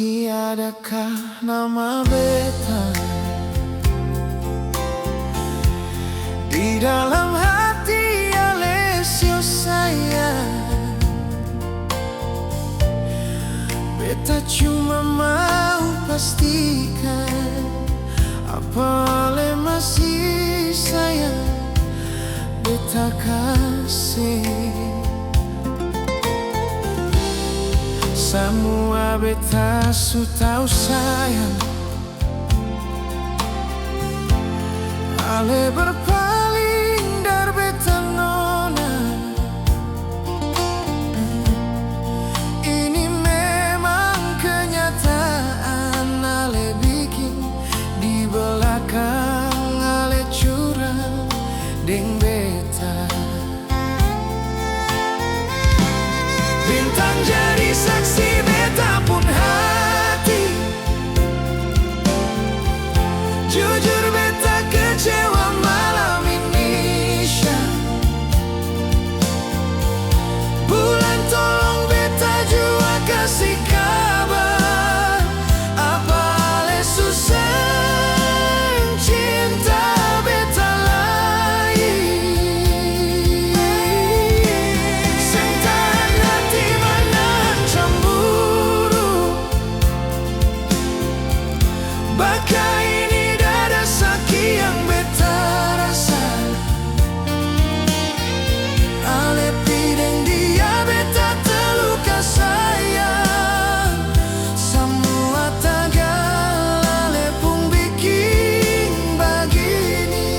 Masih adakah nama beta di dalam hati Alessio sayang? Beta cuma mau pastikan apa Ale masih sayang beta kasih. Semua beta su tahu sayang Ale berpaling dari beta nona. Ini memang kenyataan Ale bikin di belakang Ale curang deng beta. Bintang jadi saksi beta pun hati. Jujur beta kecewa malam ini Syah. Bulan tolong beta jua kasih kabar apa Ale susah cinta beta lain. Sentan hati menahan cemburu. Baka ini dada sakit yang beta rasa. Ale pideng dia beta terluka sayang. Semua tagal Ale pun bikin begini.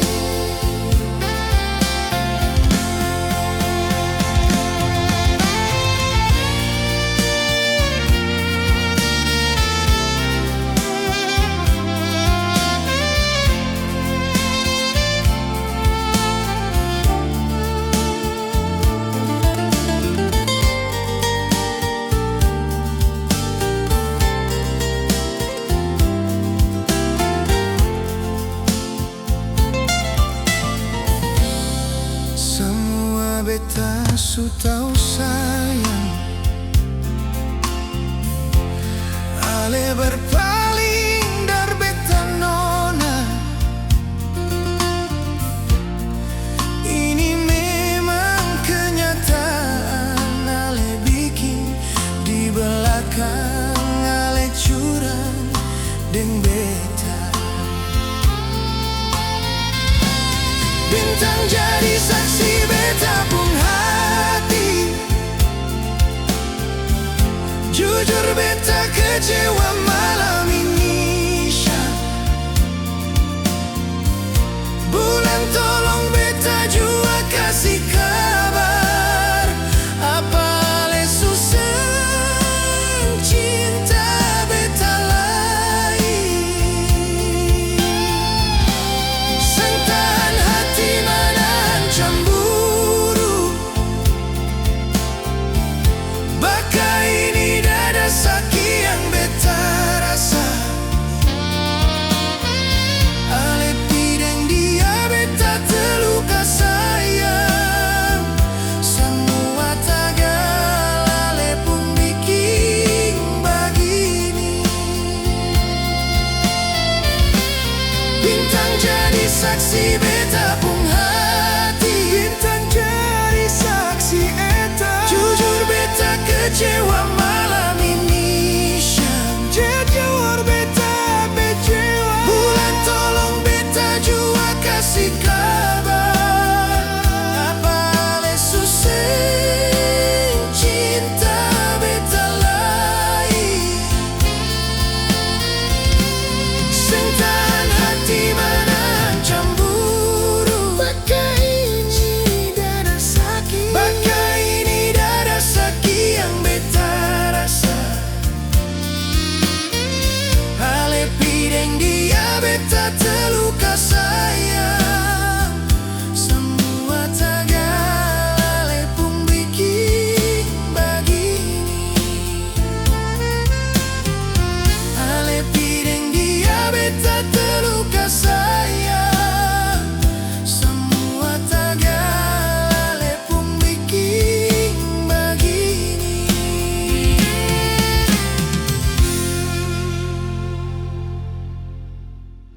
Semua beta su tahu sayang Ale berpaling dari beta nona. Ini memang kenyataan Ale bikin di belakang Ale curang deng beta. Bintang jadi saksi beta pun hati. Jujur beta kecewa malam ini Syah. Bulan tolong beta jua kasih kabar apa Ale susah cinta beta lain. Sentan hati menahan cemburu. Baka ini dada sakit yang beta rasa. Ale pideng dia beta terluka sayang. Semua tagal Ale pun bikin begini. Bintang jadi saksi beta